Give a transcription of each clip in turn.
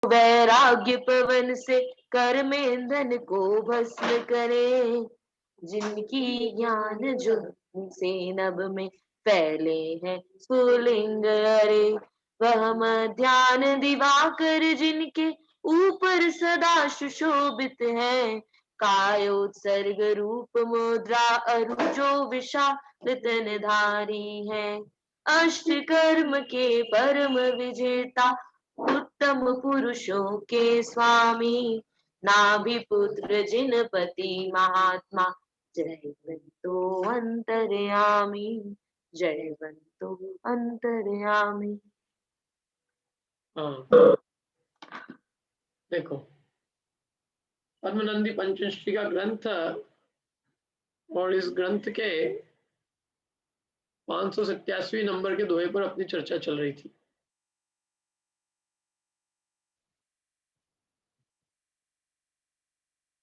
वैराग्य पवन से कर में धन को भस्म करे, जिनकी ज्ञान जो से नभ में फैले हैं स्फुलिंग अरे, वह ध्यान दिवाकर जिनके ऊपर सदा सुशोभित है, कायोत्सर्ग रूप मुद्रा अरु जो विशाल तनधारी है, अष्ट कर्म के परम विजेता उत्तम पुरुषों के स्वामी, नाभि पुत्र जिनपति महात्मा, जयवंतो अंतर्यामी, जयवंतो अंतर्यामी। हाँ देखो, पद्मनंदी पंचदशी का ग्रंथ और इस ग्रंथ के 587 नंबर के दोहे पर अपनी चर्चा चल रही थी।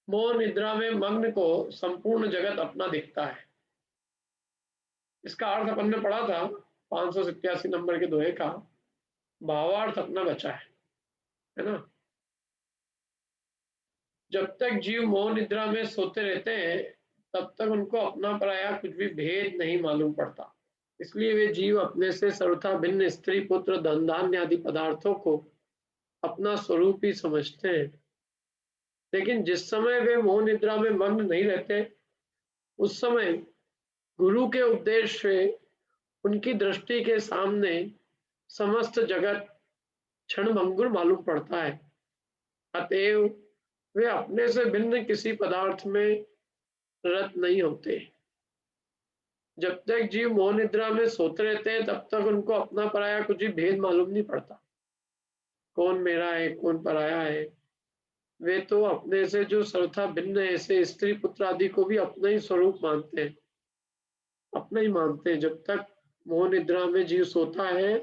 मोह निद्रा में मग्न को संपूर्ण जगत अपना दिखता है। इसका अर्थ अपन ने पढ़ा था 587 नंबर के दोहे का, भावार्थ अपना बचा है ना। जब तक जीव मोह निद्रा में सोते रहते हैं तब तक उनको अपना पराया कुछ भी भेद नहीं मालूम पड़ता। इसलिए वे जीव अपने से सर्वथा भिन्न स्त्री पुत्र धन धान्य आदि पदार्थों को अपना स्वरूप ही समझते हैं। लेकिन जिस समय वे मोह निद्रा में मग्न नहीं रहते उस समय गुरु के उपदेश से उनकी दृष्टि के सामने समस्त जगत क्षणभंगुर मालूम पड़ता है। अतएव वे अपने से भिन्न किसी पदार्थ में रत नहीं होते। जब तक जीव मोह निद्रा में सोते रहते हैं तब तक उनको अपना पराया कुछ भी भेद मालूम नहीं पड़ता, कौन मेरा है कौन पराया है। वे तो अपने से जो सर्वथा भिन्न है ऐसे स्त्री पुत्र आदि को भी अपना ही स्वरूप मानते हैं, अपना ही मानते हैं। जब तक मोह निद्रा में जीव सोता है,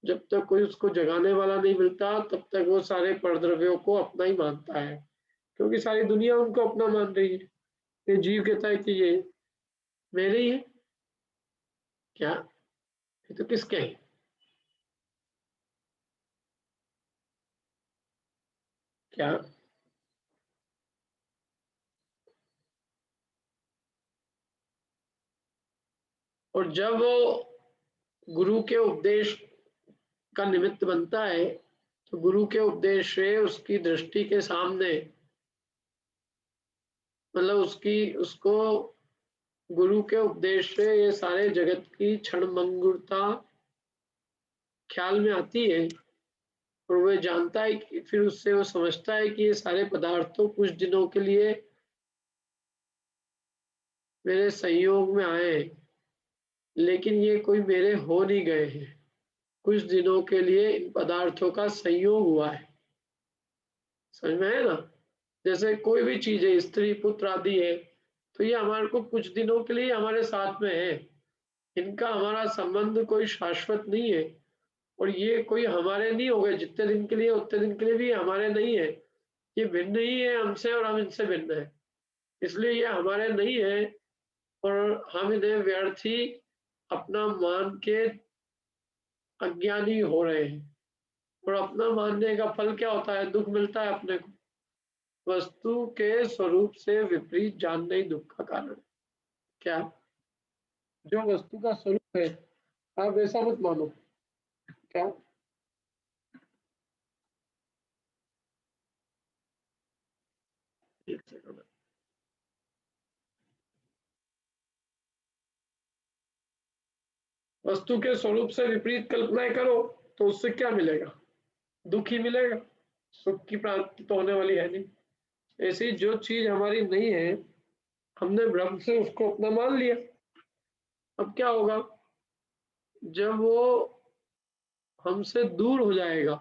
जब तक कोई उसको जगाने वाला नहीं मिलता तब तक वो सारे परद्रव्यों को अपना ही मानता है, क्योंकि सारी दुनिया उनको अपना मान रही है। ये जीव कहता है कि ये मेरे ही है, क्या ये तो किसके है? क्या और जब वो गुरु के उपदेश का निमित्त बनता है तो गुरु के उपदेश से उसकी दृष्टि के सामने, मतलब उसको गुरु के उपदेश से ये सारे जगत की क्षणभंगुरता ख्याल में आती है और वह जानता है कि फिर उससे वो समझता है कि ये सारे पदार्थ तो कुछ दिनों के लिए मेरे संयोग में आए हैं, लेकिन ये कोई मेरे हो नहीं गए हैं। कुछ दिनों के लिए इन पदार्थों का संयोग हुआ है, समझ में है ना। जैसे कोई भी चीज है, स्त्री पुत्र आदि है, तो ये हमारे को कुछ दिनों के लिए हमारे साथ में है, इनका हमारा संबंध कोई शाश्वत नहीं है और ये कोई हमारे नहीं हो गए। जितने दिन के लिए उतने दिन के लिए भी हमारे नहीं है, ये भिन्न ही है हमसे और हम इनसे भिन्न है, इसलिए ये हमारे नहीं है और हम इन्हें व्यर्थ ही अपना मान के अज्ञानी हो रहे हैं। और अपना मानने का फल क्या होता है? दुख मिलता है अपने को। वस्तु के स्वरूप से विपरीत जानना ही दुख का कारण है। क्या? जो वस्तु का स्वरूप है आप वैसा मत मानो। क्या? एक सेकंड। वस्तु के स्वरूप से विपरीत कल्पनाएं करो तो उससे क्या मिलेगा? दुख ही मिलेगा, सुख की प्राप्ति तो होने वाली है नहीं। ऐसी जो चीज हमारी नहीं है, हमने भ्रम से उसको अपना मान लिया। अब क्या होगा? जब वो हमसे दूर हो जाएगा,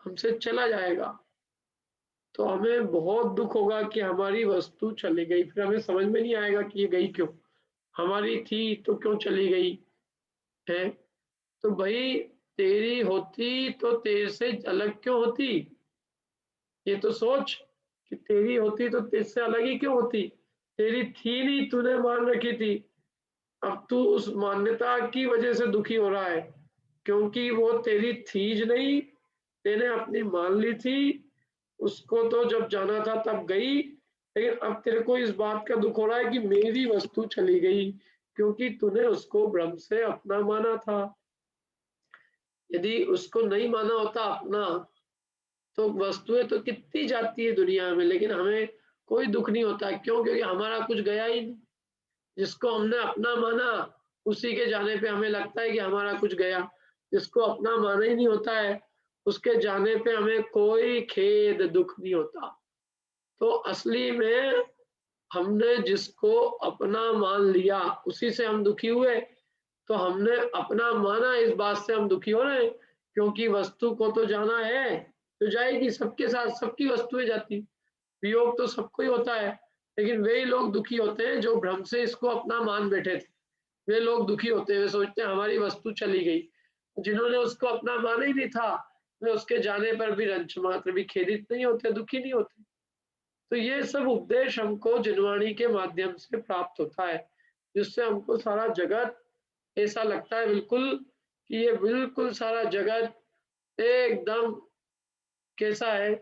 हमसे चला जाएगा, तो हमें बहुत दुख होगा कि हमारी वस्तु चली गई। फिर हमें समझ में नहीं आएगा कि ये गई क्यों, हमारी थी तो क्यों चली गई है। तो भाई तेरी होती तो तेरे से अलग क्यों होती? ये तो सोच कि तेरी होती तो तेरे से अलग ही क्यों होती। तेरी थी नहीं, तूने मान रखी थी। अब तू उस मान्यता की वजह से दुखी हो रहा है, क्योंकि वो तेरी थी नहीं, तेने अपनी मान ली थी, उसको तो जब जाना था तब गई, लेकिन अब तेरे को इस बात का दुख हो रहा है कि मेरी वस्तु चली गई, क्योंकि तूने उसको ब्रह्म से अपना माना था। यदि उसको नहीं माना होता अपना, तो वस्तुएं तो कितनी जाती है दुनिया में, लेकिन हमें कोई दुख नहीं होता। क्यों? क्योंकि हमारा कुछ गया ही नहीं। जिसको हमने अपना माना, उसी के जाने पे हमें लगता है कि हमारा कुछ गया। जिसको अपना माना ही नहीं होता है, उसके जाने पे हमें कोई खेद दुख नहीं होता। तो असली में हमने जिसको अपना मान लिया, उसी से हम दुखी हुए। तो हमने अपना माना, इस बात से हम दुखी हो रहे हैं, क्योंकि वस्तु को तो जाना है, तो जाएगी। सबके साथ सबकी वस्तुएं जाती, वियोग तो सबको ही होता है। लेकिन वे लोग दुखी होते हैं जो भ्रम से इसको अपना मान बैठे थे। वे लोग दुखी होते हैं, वे सोचते हैं हमारी वस्तु चली गई। जिन्होंने उसको अपना माना ही नहीं था, वे उसके जाने पर भी रंच मात्र भी खेदित नहीं होते, दुखी नहीं होते। तो ये सब उपदेश हमको जिनवाणी के माध्यम से प्राप्त होता है, जिससे हमको सारा जगत ऐसा लगता है बिल्कुल कि ये बिल्कुल सारा जगत एकदम कैसा है,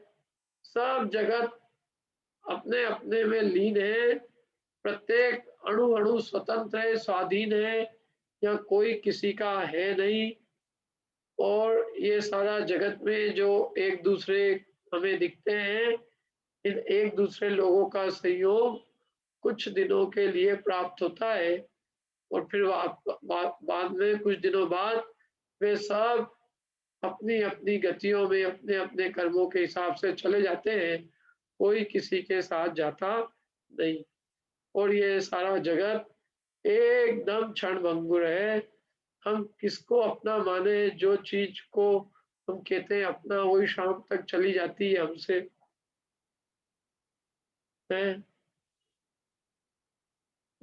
सब जगत अपने अपने में लीन है, प्रत्येक अणु अणु स्वतंत्र है, स्वाधीन है, या कोई किसी का है नहीं। और ये सारा जगत में जो एक दूसरे हमें दिखते हैं, इन एक दूसरे लोगों का सहयोग कुछ दिनों के लिए प्राप्त होता है, और फिर बाद में कुछ दिनों बाद वे सब अपनी अपनी गतियों में अपने अपने कर्मों के हिसाब से चले जाते हैं। कोई किसी के साथ जाता नहीं, और ये सारा जगत एकदम क्षणभंगुर है। हम किसको अपना माने, जो चीज को हम कहते हैं अपना, वही शाम तक चली जाती है हमसे। है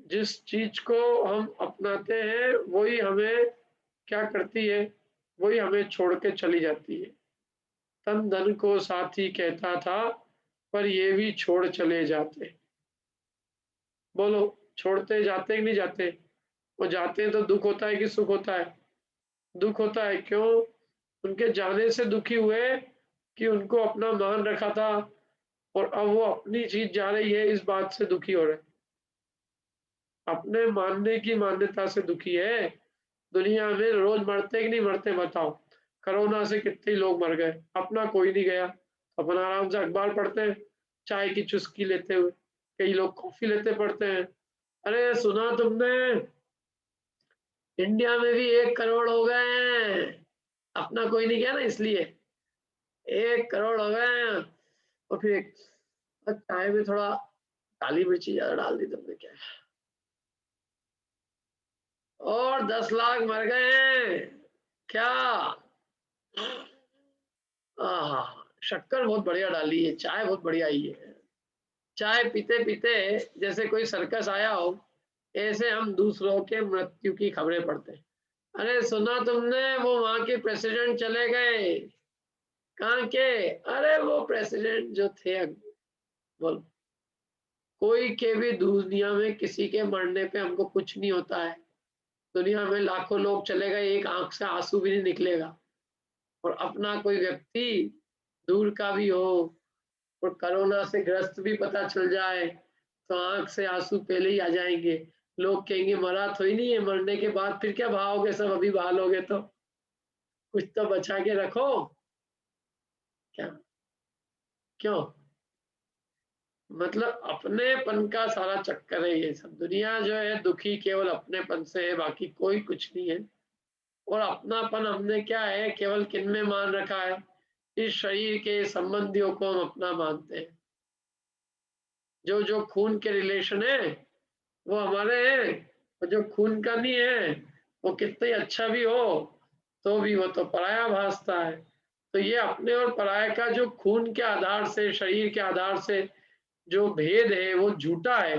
जिस चीज को हम अपनाते हैं, वही हमें क्या करती है, वही हमें छोड़ के चली जाती है। तन धन को साथी कहता था, पर ये भी छोड़ चले जाते। बोलो, छोड़ते जाते कि नहीं जाते? वो जाते हैं तो दुख होता है कि सुख होता है? दुख होता है। क्यों? उनके जाने से दुखी हुए कि उनको अपना मान रखा था, और अब वो अपनी चीज जा रही है, इस बात से दुखी हो रहे। अपने मानने की मान्यता से दुखी है। दुनिया में रोज मरते कि नहीं मरते बताओ? कोरोना से कितने लोग मर गए, अपना कोई नहीं गया। अपना आराम से अखबार पढ़ते हैं, चाय की चुस्की लेते हुए। कई लोग कॉफी लेते पढ़ते हैं। अरे सुना तुमने, इंडिया में भी 1 करोड़ हो गए हैं। अपना कोई नहीं गया ना, इसलिए 1 करोड़ हो गए हैं। और फिर चाय में थोड़ा काली मिर्ची ज्यादा डाल दी तुमने क्या, और 10 लाख मर गए हैं क्या? आहा, शक्कर बहुत बढ़िया डाली है, चाय बहुत बढ़िया आई है। चाय पीते पीते जैसे कोई सर्कस आया हो, ऐसे हम दूसरों के मृत्यु की खबरें पढ़ते हैं। अरे सुना तुमने, वो वहां के प्रेसिडेंट चले गए? कहाँ के? अरे वो प्रेसिडेंट जो थे, बोल, कोई के भी दुनिया में किसी के मरने पे हमको कुछ नहीं होता है। दुनिया में लाखों लोग चले गए, एक आंख से आंसू भी नहीं निकलेगा। और अपना कोई व्यक्ति दूर का भी हो और कोरोना से ग्रस्त भी पता चल जाए, तो आंख से आंसू पहले ही आ जाएंगे। लोग कहेंगे मरा तो ही नहीं है, मरने के बाद फिर क्या बहाओगे, सब अभी बहा लोगे तो कुछ तो बचा के रखो। क्या? क्यों? मतलब अपनेपन का सारा चक्कर है ये सब। दुनिया जो है दुखी केवल अपनेपन से है, बाकी कोई कुछ नहीं है। और अपनापन हमने क्या है, केवल किन में मान रखा है? इस शरीर के संबंधियों को हम अपना मानते हैं। जो जो खून के रिलेशन है वो हमारे हैं, और जो खून का नहीं है, वो कितने अच्छा भी हो तो भी वो तो पराया भासता है। तो ये अपने और पराये का जो खून के आधार से, शरीर के आधार से जो भेद है, वो झूठा है।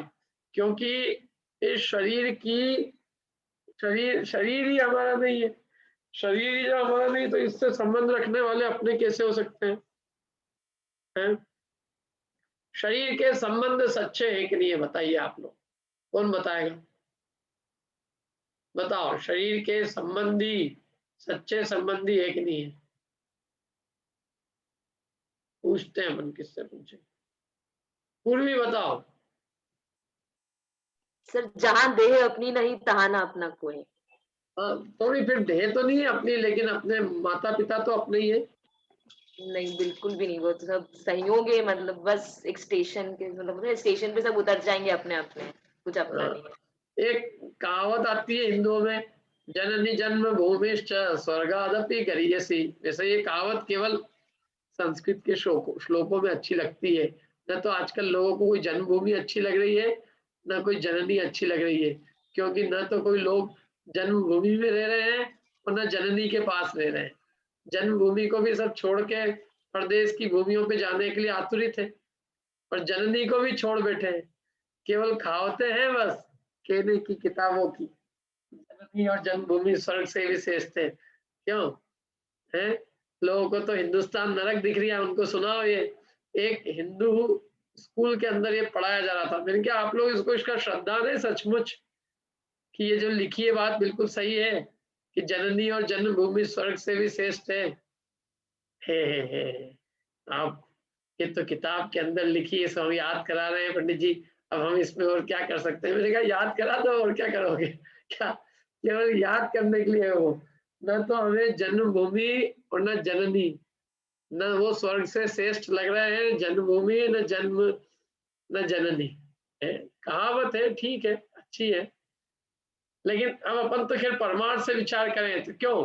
क्योंकि इस शरीर शरीर ही हमारा नहीं है। शरीर ही जो हमारा नहीं, तो इससे संबंध रखने वाले अपने कैसे हो सकते हैं? हैं? शरीर के संबंध सच्चे हैं कि नहीं है, बताइए आप लोग, कौन बताएगा? बताओ, शरीर के संबंधी सच्चे संबंधी है कि नहीं है? पूछते हैं अपन, किससे पूछे? पूर्वी बताओ। सर जहाँ देह अपनी नहीं तहाँ ना अपना कोई। थोड़ी फिर देह तो नहीं है अपनी, लेकिन अपने माता पिता तो अपने ही है। नहीं बिल्कुल भी नहीं, वो तो सब सहयोग है, मतलब बस एक स्टेशन के, मतलब स्टेशन पे सब उतर जाएंगे अपने अपने, कुछ अपना हाँ, नहीं है। एक कहावत आती है हिंदुओं में, जननी जन्म भूमिश्च स्वर्गादपि गरीयसी। वैसे ये कहावत केवल संस्कृत के श्लोकों में अच्छी लगती है, न तो आजकल लोगों को कोई जन्मभूमि अच्छी लग रही है, न कोई जननी अच्छी लग रही है, क्योंकि न तो कोई लोग जन्मभूमि में रह रहे हैं और न जननी के पास रह रहे हैं। जन्मभूमि को भी सब छोड़ के प्रदेश की भूमियों पे जाने के लिए आतुरित है, और जननी को भी छोड़ बैठे हैं। केवल कहावतें हैं बस, कहने की किताबों की। जननी और जन्मभूमि स्वर्ग से विशेष थे, क्यों है? लोगों को तो हिंदुस्तान नरक दिख रही है, उनको सुनाओ ये। एक हिंदू स्कूल के अंदर ये पढ़ाया जा रहा था, मैंने क्या आप लोग इसको, इसका श्रद्धा है सचमुच कि ये जो लिखी है बात बिल्कुल सही है कि जननी और जन्मभूमि स्वर्ग से भी श्रेष्ठ है? हे। आप ये तो किताब के अंदर लिखी है, इसको हम याद करा रहे हैं पंडित जी, अब हम इसमें और क्या कर सकते हैं? मैंने कहा याद करा दो, और क्या करोगे? क्या केवल याद करने के लिए है वो? न तो हमें जन्मभूमि और न जननी, न वो स्वर्ग से श्रेष्ठ लग रहे हैं, जन्मभूमि न जन्म न जननी है। कहावत है, ठीक है, अच्छी है, लेकिन अब अपन तो खैर परमार्थ से विचार करें तो क्यों,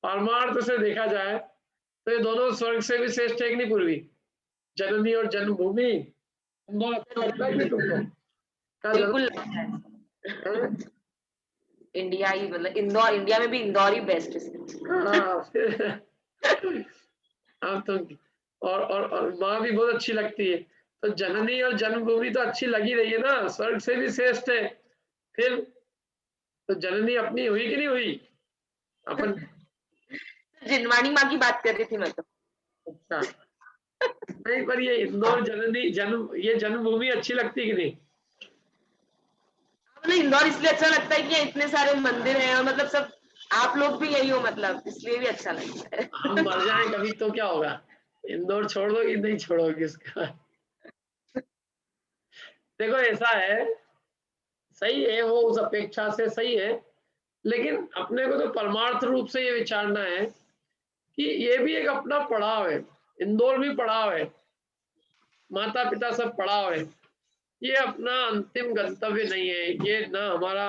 परमार्थ से देखा जाए तो ये दोनों स्वर्ग से भी श्रेष्ठ है कि नहीं पूर्वी? जननी और जन्मभूमि दोनों अच्छा लगता है कि तुमको? क्या बिल्कुल जरूर लगता है। है? इंडिया ही, मतलब इंदौर, इंडिया में भी इंदौर ही बेस्ट है। हाँ फिर अब तो और माँ भी बहुत अच्छी लगती है, तो जननी और जन्मभूमि तो अच्छी लगी रही है ना, स्वर्ग से भी श्रेष्ठ है। फिर तो जननी अपनी हुई कि नहीं हुई अपन? जिनवाणी माँ की बात कर रही थी मैं तो। अच्छा, नहीं पर ये इंदौर जननी जन्म, ये जन्मभूमि अच्छी लगती कि नहीं? मतलब इंदौर इसलिए अच्छा लगता है कि इतने सारे मंदिर हैं, और मतलब सब आप लोग भी यही हो, मतलब इसलिए भी अच्छा लगता है। हम मर जाएं कभी तो क्या होगा, इंदौर छोड़ दो कि नहीं छोड़ोगे इसका? देखो ऐसा है, सही है वो उस अपेक्षा से सही है, लेकिन अपने को तो परमार्थ रूप से ये विचारना है कि ये भी एक अपना पड़ाव है, इंदौर भी पड़ाव है, माता पिता सब पड़ाव है, ये अपना अंतिम गंतव्य नहीं है। ये ना हमारा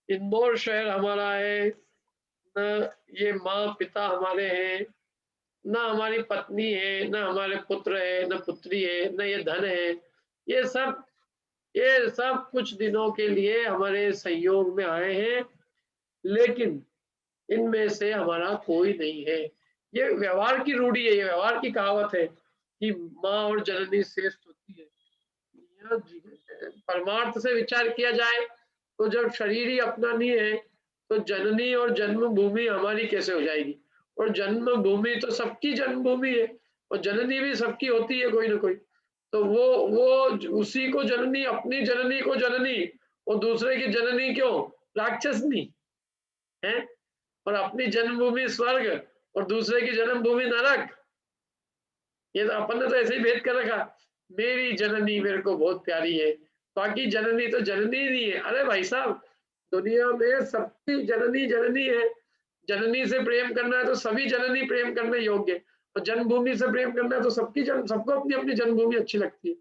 इंदौर शहर हमारा है, न ये माँ पिता हमारे हैं, न हमारी पत्नी है, न हमारे पुत्र है, न पुत्री है, न ये धन है। ये सब ये सब कुछ दिनों के लिए हमारे संयोग में आए हैं, लेकिन इनमें से हमारा कोई नहीं है। ये व्यवहार की रूढ़ी है, ये व्यवहार की कहावत है कि माँ और जननी श्रेष्ठ होती है। परमार्थ से विचार किया जाए तो जब शरीर ही अपना नहीं है तो जननी और जन्मभूमि हमारी कैसे हो जाएगी? और जन्मभूमि तो सबकी जन्मभूमि है, और जननी भी सबकी होती है कोई ना कोई। तो वो उसी को जननी, अपनी जननी को जननी, और दूसरे की जननी क्यों राक्षसनी है? और अपनी जन्मभूमि स्वर्ग और दूसरे की जन्मभूमि नरक। ये तो अपन ने तो ऐसे ही भेद कर रखा, मेरी जननी मेरे को बहुत प्यारी है, बाकी जननी तो जननी नहीं है। अरे भाई साहब, दुनिया में सबकी जननी जननी है। जननी से प्रेम करना है तो सभी जननी प्रेम करने योग्य है, और जन्मभूमि से प्रेम करना है तो सबको अपनी अपनी जन्मभूमि अच्छी लगती है।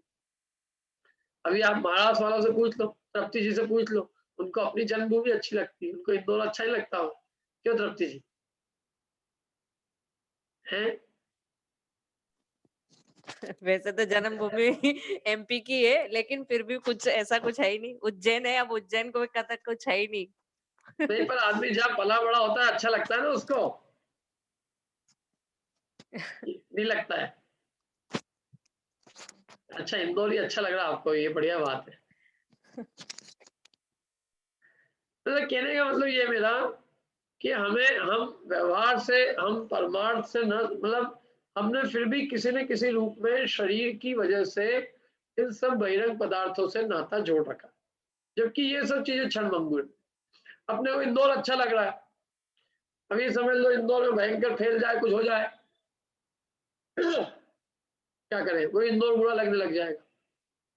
अभी आप महाराष्ट्र वालों से पूछ लो, तृप्ति जी से पूछ लो, उनको अपनी जन्मभूमि अच्छी लगती है, उनको इंदौर अच्छा ही लगता हो। क्यों तृप्ति जी? है? वैसे तो जन्मभूमि एमपी की है, लेकिन फिर भी कुछ ऐसा कुछ है ही नहीं। उज्जैन है, अब उज्जैन को कतक कुछ है ही नहीं। नहीं पर आदमी जहाँ पला बड़ा होता है अच्छा लगता है ना उसको, नहीं लगता है? अच्छा, इंदौर ही अच्छा लग रहा है आपको, ये बढ़िया बात है। तो कहने का मतलब ये मेरा कि हम व्यवहार से, हम परमार्थ से न, मतलब हमने फिर भी किसी न किसी रूप में शरीर की वजह से इन सब बहिरंग पदार्थों से नाता जोड़ रखा, जबकि ये सब चीजें क्षणभंगुर। अपने को इंदौर अच्छा लग रहा है, अभी समझ लो इंदौर में भयंकर फैल जाए, कुछ हो जाए, क्या करें, वो इंदौर बुरा लगने लग जाएगा।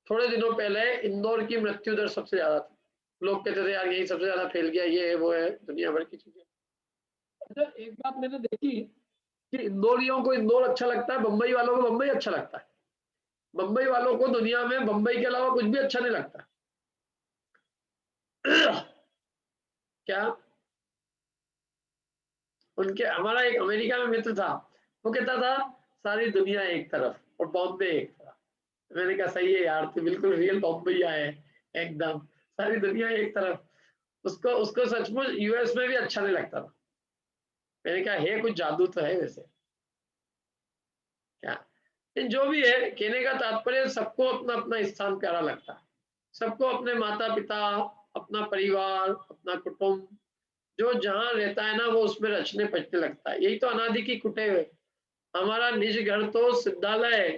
थोड़े दिनों पहले इंदौर की मृत्यु दर सबसे ज्यादा थी, लोग कहते थे यार यही सबसे ज्यादा फैल गया, ये है वो है, दुनिया भर की चीजें। अच्छा एक बात मैंने देखी कि इंदौरियों को इंदौर अच्छा लगता है, बम्बई वालों को बम्बई अच्छा लगता है, बम्बई वालों को दुनिया में बम्बई के अलावा कुछ भी अच्छा नहीं लगता। क्या उनके, हमारा एक अमेरिका में मित्र था, वो कहता था सारी दुनिया एक तरफ और बॉम्बे एक तरफ। मैंने कहा सही है यार, तो बिल्कुल रियल बॉम्बे है एकदम, सारी दुनिया एक तरफ। उसको उसको सचमुच यूएस में भी अच्छा नहीं लगता था। मैंने कहा है कुछ जादू तो है वैसे। क्या जो भी है, कहने का तात्पर्य सबको अपना अपना स्थान प्यारा लगता है, सबको अपने माता पिता, अपना परिवार, अपना कुटुंब, जो जहाँ रहता है ना वो उसमें रचने पचने लगता है। यही तो अनादि की कुटे हुए। हमारा निज घर तो सिद्धालय है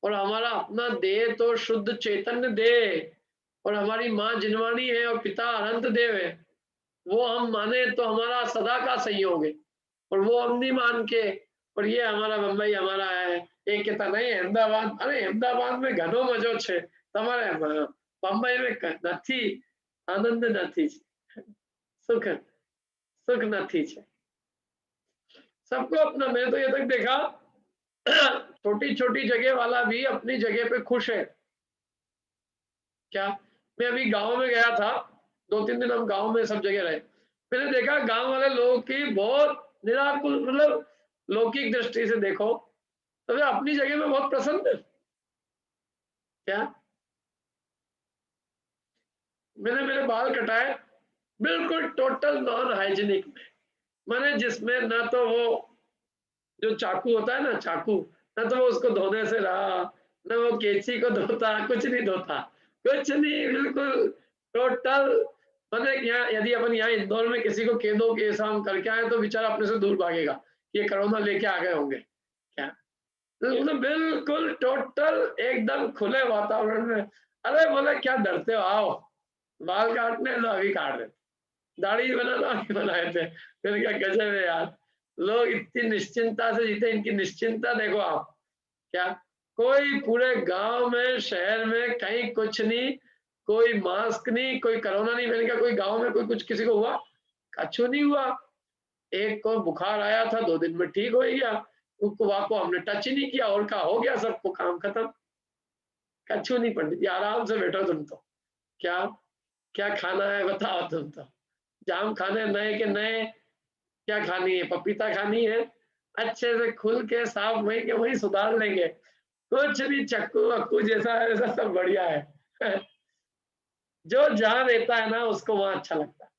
और हमारा अपना देह तो शुद्ध चैतन्य देह, और हमारी माँ जिनवाणी है और पिता अनंत देव है। वो हम माने तो हमारा सदा का संयोग है, और वो हम नहीं मान के और ये हमारा बम्बई हमारा है, एक कहता नहीं अहमदाबाद, अरे अहमदाबाद में घनो मजो छे, તમારે बम्बई में નથી, आनंद નથી, सुख सुख નથી छे। सबको अपना, मैं तो ये तक देखा छोटी छोटी जगह वाला भी अपनी जगह पे खुश है। क्या मैं अभी गांव में गया था, 2-3 दिन हम गांव में सब जगह रहे, मैंने देखा गांव वाले लोगों की बहुत निराकुल, मतलब लौकिक दृष्टि से देखो तो वे अपनी जगह में बहुत प्रसन्न है। क्या मैंने मेरे बाल कटाए बिल्कुल टोटल नॉन हाइजीनिक में, मैंने जिसमें ना तो वो जो चाकू होता है ना चाकू, ना तो वो उसको धोने से रहा, ना वो कैंची को धोता, कुछ नहीं धोता, कुछ नहीं, बिल्कुल टोटल। मतलब यहाँ यदि अपन यहाँ इंदौर में किसी को कह दो कि ऐसा हम करके आए तो बेचारा अपने से दूर भागेगा, ये कोरोना लेके आ गए होंगे। क्या तो बिल्कुल टोटल एकदम खुले वातावरण में, अरे बोले क्या डरते हो, आओ बाल काटने तो अभी काट रहे, दाढ़ी बनाना अभी बनाए थे। मैंने क्या गजब है यार, लोग इतनी निश्चिंता से जीते, इनकी निश्चिंता देखो आप। क्या कोई पूरे गांव में शहर में कहीं कुछ नहीं, कोई मास्क नहीं, कोई कोरोना नहीं। मैंने कहा कोई गांव में कोई कुछ किसी को हुआ, कछु नहीं हुआ। एक को बुखार आया था 2 दिन में ठीक हो गया, उसको वाको हमने टच ही नहीं किया, और का हो गया सबको, काम खत्म। कछु नहीं पंडित जी, आराम से बैठो तुम तो। क्या क्या खाना है बताओ तुम तो, जाम खाने नए के नए, क्या खानी है, पपीता खानी है, अच्छे से खुल के साफ वही के वही सुधार लेंगे, कुछ नहीं चक्कू वक्कू जैसा है वैसा सब बढ़िया है। जो जहाँ रहता है ना उसको वहां अच्छा लगता है।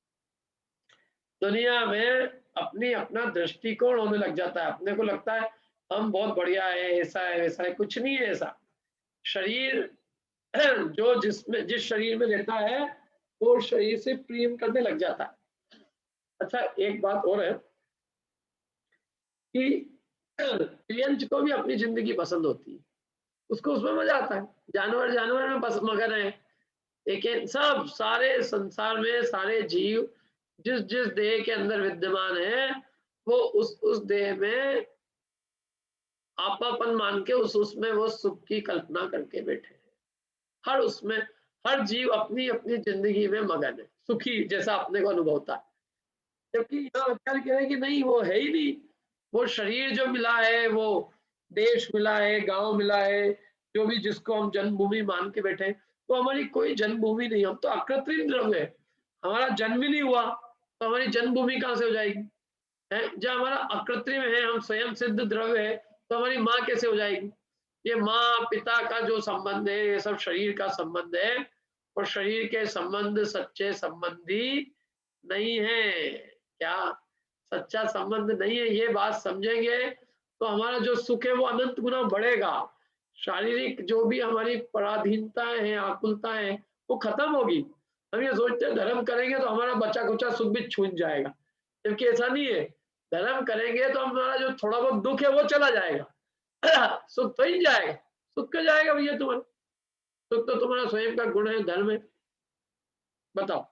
दुनिया में अपनी अपना दृष्टिकोण होने लग जाता है, अपने को लगता है हम बहुत बढ़िया है, ऐसा है वैसा है, कुछ नहीं है ऐसा। शरीर जो जिसमें जिस शरीर में रहता है वो शरीर से प्रेम करने लग जाता है। अच्छा एक बात और है कि क्लियंट को भी अपनी जिंदगी पसंद होती है, उसको उसमें मजा आता है, जानवर जानवर में बस मगन है। लेकिन सब सारे संसार में सारे जीव जिस जिस देह के अंदर विद्यमान है वो उस देह में आपापन मान के उसमें वो सुख की कल्पना करके बैठे हैं। हर उसमें हर जीव अपनी अपनी जिंदगी में मगन है, सुखी जैसा अपने को अनुभव होता है। जबकि यहाँ विचार कह रहे हैं कि नहीं वो है ही नहीं, वो शरीर जो मिला है, वो देश मिला है, गांव मिला है, जो भी जिसको हम जन्मभूमि मान के बैठे, वो हमारी कोई जन्मभूमि नहीं, हम तो अकृत्रिम द्रव्य है, हमारा जन्म ही नहीं हुआ तो हमारी जन्मभूमि कहाँ से हो जाएगी है? जब हमारा अकृत्रिम है, हम स्वयं सिद्ध द्रव्य है, तो हमारी माँ कैसे हो जाएगी? ये माँ पिता का जो संबंध है ये सब शरीर का संबंध है, और शरीर के संबंध सच्चे संबंधी नहीं है। क्या सच्चा संबंध नहीं है, ये बात समझेंगे तो हमारा जो सुख है वो अनंत गुना बढ़ेगा। शारीरिक जो भी हमारी पराधीनताएं हैं, आकुलताएं हैं, वो खत्म होगी। हम ये सोचते हैं धर्म करेंगे तो हमारा बचा कुचा सुख भी छूट जाएगा, जबकि ऐसा नहीं है। धर्म करेंगे तो हमारा जो थोड़ा बहुत दुख है वो चला जाएगा, सुख तो ही जाएगा। सुख क्यों जाएगा भैया तुम्हारा? सुख तो तुम्हारा स्वयं का गुण है, धर्म है। बताओ,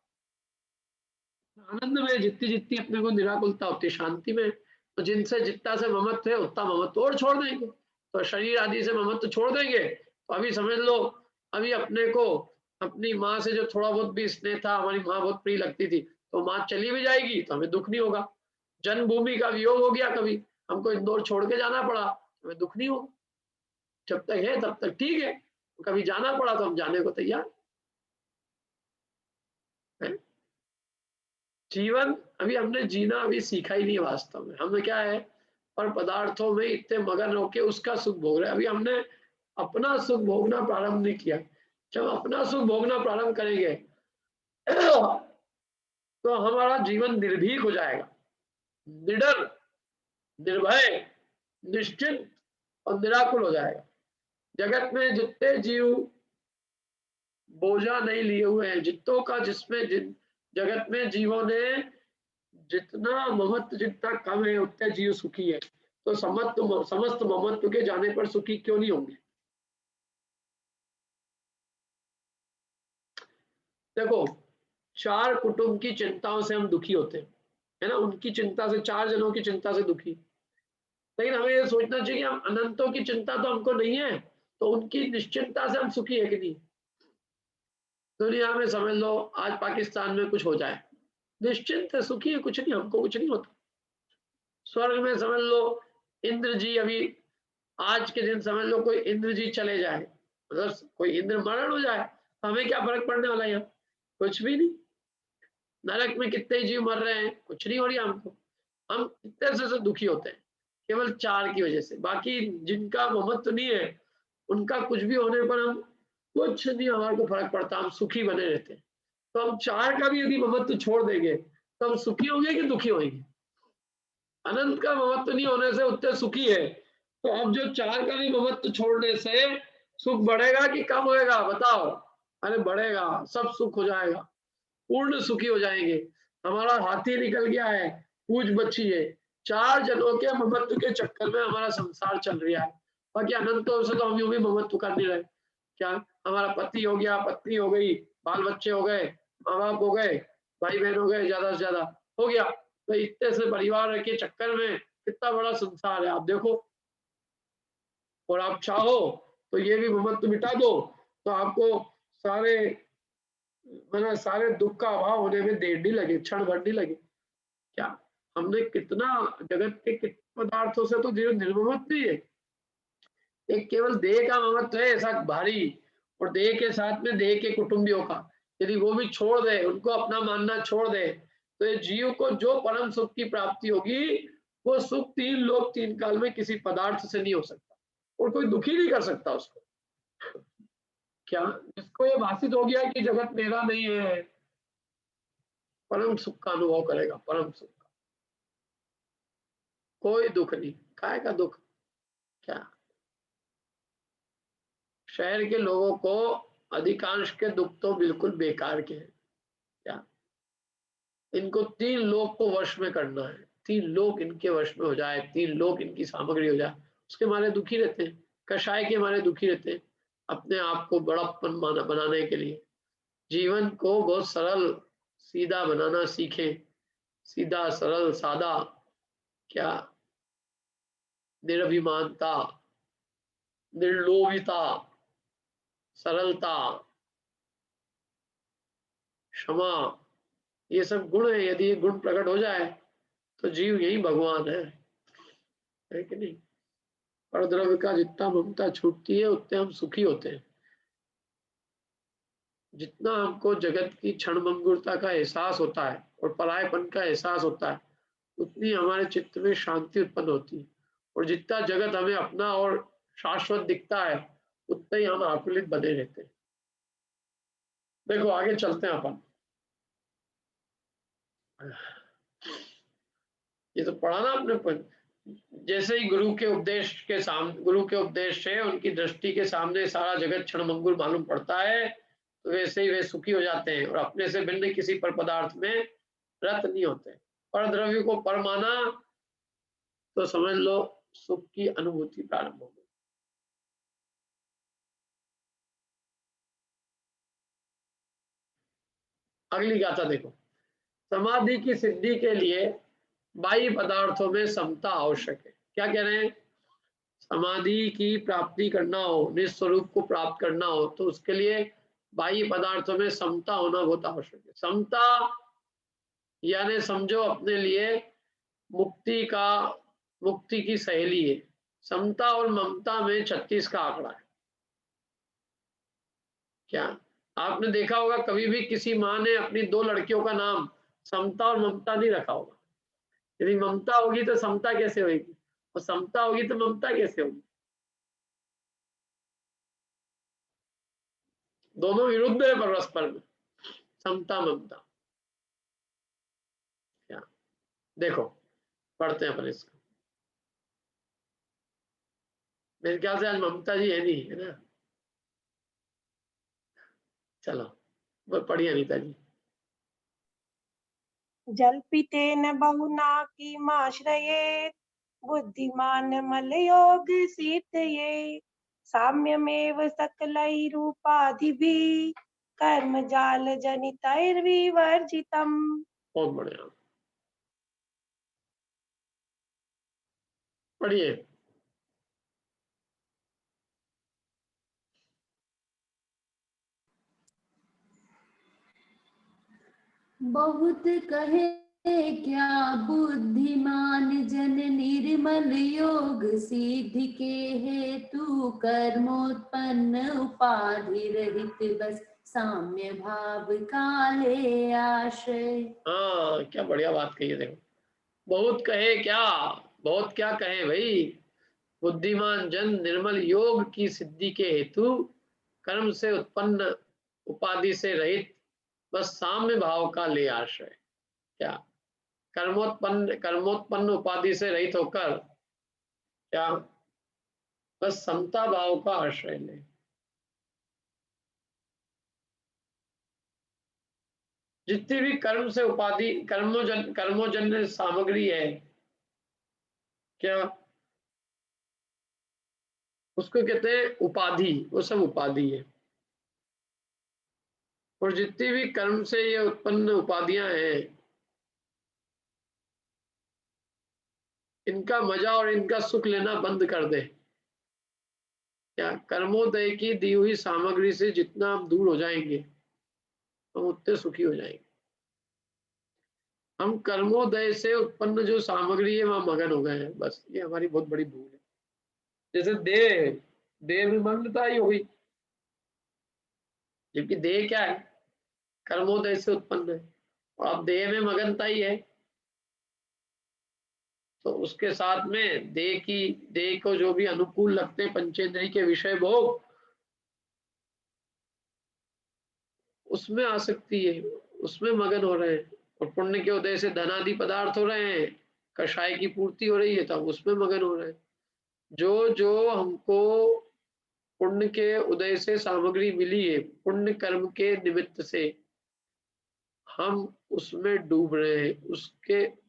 आनंद में जितनी जितनी अपने को निराकुलता होती है, शांति में, तो जिनसे जितना से ममत्व है उतना ममत्व और छोड़ देंगे। तो शरीर आदि से ममत्व छोड़ देंगे तो अभी समझ लो, अभी अपने को अपनी माँ से जो थोड़ा बहुत भी स्नेह था, हमारी माँ बहुत प्रिय लगती थी, तो माँ चली भी जाएगी तो हमें दुख नहीं होगा। जन्मभूमि का वियोग हो गया, कभी हमको इंदौर छोड़ के जाना पड़ा, हमें दुख नहीं होगा। जब तक है तब तक ठीक है, कभी जाना पड़ा तो हम जाने को तैयार है। जीवन अभी हमने जीना अभी सीखा ही नहीं है वास्तव में। हमें क्या है, पर पदार्थों में इतने मगन होके उसका सुख भोग रहे हैं। अभी हमने अपना सुख भोगना प्रारंभ नहीं किया। जब अपना सुख भोगना प्रारंभ करेंगे तो हमारा जीवन निर्भीक हो जाएगा, निडर, निर्भय, निश्चिंत और निराकुल हो जाएगा। जगत में जितने जीव बोझा नहीं लिए हुए हैं, जितों का जिसमें जगत में जीवों ने जितना महत्व जितना कम है उतने जीव सुखी है, तो समस्त महत्व के जाने पर सुखी क्यों नहीं होंगे। देखो, 4 कुटुंब की चिंताओं से हम दुखी होते हैं, है ना, उनकी चिंता से, 4 जनों की चिंता से दुखी। लेकिन हमें ये सोचना चाहिए कि हम अनंतों की चिंता तो हमको नहीं है, तो उनकी निश्चिंता से हम सुखी है कि नहीं। दुनिया में समझ लो आज पाकिस्तान में कुछ हो जाए, निश्चिंत है, सुखी है, कुछ नहीं, हमको कुछ नहीं होता। स्वर्ग में समझ लो इंद्र जी, अभी आज के दिन समझ लो कोई इंद्र जी चले जाए, मतलब कोई इंद्र मरण हो जाए, तो हमें क्या फर्क पड़ने वाला है, कुछ भी नहीं। नरक में कितने जीव मर रहे हैं, कुछ नहीं हो रही हमको, हम इतने से दुखी होते हैं केवल 4 की वजह से। बाकी जिनका महत्व नहीं है, उनका कुछ भी होने पर हम कुछ नहीं, हमारे को फर्क पड़ता, हम सुखी बने रहते हैं। तो हम 4 का भी यदि महत्व छोड़ देंगे तो हम सुखी होंगे कि दुखी होंगे। अनंत का महत्व नहीं होने से उतने सुखी है, तो अब जो 4 का भी महत्व छोड़ने से सुख बढ़ेगा कि कम होएगा, बताओ। अरे बढ़ेगा, सब सुख हो जाएगा, पूर्ण सुखी हो जाएंगे। हमारा हाथी निकल गया है, पूछ बची है। 4 जनों के महत्व के चक्कर में हमारा संसार चल रहा है। बाकी अनंतों से तो हम यूं भी महत्व कर नहीं रहे। क्या हमारा पति हो गया, पत्नी हो गई, बाल बच्चे हो गए, माँ बाप हो गए, भाई बहन हो गए, ज्यादा से ज्यादा हो गया। तो इतने से परिवार के चक्कर में कितना बड़ा संसार है, आप देखो। और आप चाहो तो ये भी महत्व मिटा दो, तो आपको सारे मतलब सारे दुख का अभाव होने में देर नहीं लगे, क्षण भर नहीं लगे। क्या हमने कितना जगत के कितने पदार्थों से तो जीवन निर्ममत भी है। एक केवल देह का ममत्व है ऐसा भारी, और देह के साथ में देह के कुटुंबियों का, यदि वो भी छोड़ दे, उनको अपना मानना छोड़ दे, तो ये जीव को जो परम सुख की प्राप्ति होगी, वो सुख 3 लोक 3 काल में किसी पदार्थ से नहीं हो सकता, और कोई दुखी नहीं कर सकता उसको। क्या जिसको ये भाषित हो गया कि जगत मेरा नहीं है, परम सुख का अनुभव करेगा, परम सुख का, कोई दुख नहीं। काय का दुख। क्या शहर के लोगों को अधिकांश के दुख तो बिल्कुल बेकार के हैं। क्या इनको 3 लोक को वश में करना है, 3 लोक इनके वश में हो जाए, 3 लोक इनकी सामग्री हो जाए, उसके मारे दुखी रहते हैं, कषाय के मारे दुखी रहते हैं, अपने आप को बड़प्पन बनाने के लिए। जीवन को बहुत सरल सीधा बनाना सीखें, सीधा सरल सादा। क्या निरभिमानता, निर्लोभिता, सरलता, क्षमा, ये सब गुण है। यदि ये गुण प्रकट हो जाए तो जीव यही भगवान है कि नहीं। पर द्रव्य का जितना ममता छूटती है उतने हम सुखी होते हैं। जितना हमको जगत की क्षणभंगुरता का एहसास होता है और परायपन का एहसास होता है, उतनी हमारे चित्त में शांति उत्पन्न होती है। और जितना जगत हमें अपना और शाश्वत दिखता है, उतना ही हम आकुलित बने रहते हैं। देखो आगे चलते हैं अपन। ये तो पढ़ा ना आपने, जैसे ही गुरु के उपदेश से उनकी दृष्टि के सामने सारा जगत क्षणभंगुर मालूम पड़ता है, तो वैसे ही वे सुखी हो जाते हैं और अपने से भिन्न किसी पर पदार्थ में रत नहीं होते। पर द्रव्य को पर माना तो समझ लो सुख की अनुभूति प्रारंभ हो गई। अगली गाथा देखो। समाधि की सिद्धि के लिए बाह्य पदार्थों में समता आवश्यक है। क्या कह रहे हैं? समाधि की प्राप्ति करना हो, निस्वरूप को प्राप्त करना हो, तो उसके लिए बाह्य पदार्थों में समता होना बहुत आवश्यक है। समता यानी समझो अपने लिए मुक्ति की सहेली है। समता और ममता में 36 का आंकड़ा है। क्या आपने देखा होगा कभी भी किसी माँ ने अपनी 2 लड़कियों का नाम समता और ममता नहीं रखा होगा? यदि ममता होगी तो समता कैसे होगी, और समता होगी तो ममता कैसे होगी? दोनों विरुद्ध है परस्पर में, समता ममता। क्या देखो, पढ़ते हैं अपन इसको। मेरे ख्याल से आज ममता जी है नहीं, है ना? चलो वो पढ़िए अनीता जी। जल्पितेन बहुना किमाश्रयेत् बुद्धिमान मलयोग सिद्धये साम्यमेव सकलैरूपाधिभिः कर्मजाल जनितैर्विवर्जितम्। बहुत बढ़िया, पढ़िए। बहुत कहे क्या बुद्धिमान जन निर्मल योग सिद्धि के हेतु कर्मोत्पन्न उपाधि रहित बस साम्य भाव काले आश्रय। हाँ, क्या बढ़िया बात कही है। देखो, बहुत कहे क्या, बहुत क्या कहे भाई। बुद्धिमान जन निर्मल योग की सिद्धि के हेतु कर्म से उत्पन्न उपाधि से रहित बस साम्य भाव का ले आश्रय। क्या कर्मोत्पन्न उपाधि से रहित होकर क्या बस समता भाव का आश्रय ले। जितनी भी कर्म से उपाधि कर्मोजन्य सामग्री है, क्या उसको कहते हैं उपाधि, वो सब उपाधि है। और जितनी भी कर्म से ये उत्पन्न उपाधियां हैं, इनका मजा और इनका सुख लेना बंद कर दे। क्या कर्मोदय की दी हुई सामग्री से जितना हम दूर हो जाएंगे, हम उतने सुखी हो जाएंगे। हम कर्मोदय से उत्पन्न जो सामग्री है वहां मगन हो गए हैं, बस ये हमारी बहुत बड़ी भूल है। जैसे देह में मग्नता ही हो गई, जबकि देह क्या है, कर्मोदय से उत्पन्न है, और अब देह में मगनता ही है। तो उसके साथ में देह को जो भी अनुकूल लगते हैं पंचेंद्रिय के विषय भोग, उसमें आसक्ति है, उसमें मगन हो रहे हैं। और पुण्य के उदय से धनादि पदार्थ हो रहे हैं, कषाय की पूर्ति हो रही है, तो हम उसमें मगन हो रहे हैं। जो जो हमको पुण्य के उदय से सामग्री मिली है, पुण्य कर्म के निमित्त से हम उसमें डूब रहे हैं,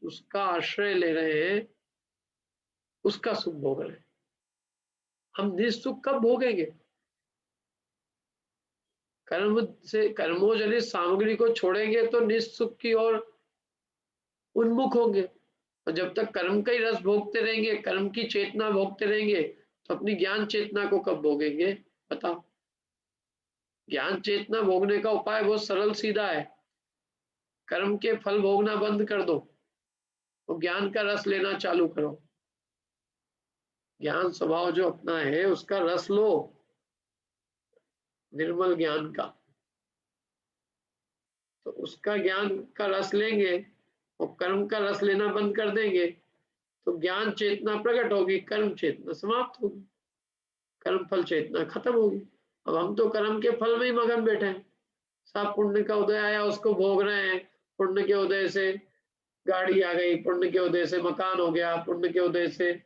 उसका आश्रय ले रहे हैं, उसका सुख भोग रहे हैं। हम निःसुख कब भोगेंगे? कर्मोजनित सामग्री को छोड़ेंगे तो निःसुख की ओर उन्मुख होंगे। और जब तक कर्म का ही रस भोगते रहेंगे, कर्म की चेतना भोगते रहेंगे, तो अपनी ज्ञान चेतना को कब भोगेंगे? बताओ। ज्ञान चेतना भोगने का उपाय बहुत सरल सीधा है। कर्म के फल भोगना बंद कर दो और ज्ञान का रस लेना चालू करो। ज्ञान स्वभाव जो अपना है उसका रस लो, निर्मल ज्ञान का। तो उसका ज्ञान का रस लेंगे और कर्म का रस लेना बंद कर देंगे, तो ज्ञान चेतना प्रकट होगी, कर्म चेतना समाप्त होगी, कर्म फल चेतना खत्म होगी। अब हम तो कर्म के फल में ही मगन बैठे हैं। सब पुण्य का उदय आया उसको भोग रहे हैं। पुण्य के उदय से गाड़ी आ गई, पुण्य के उदय से मकान हो गया, पुण्य के उदय से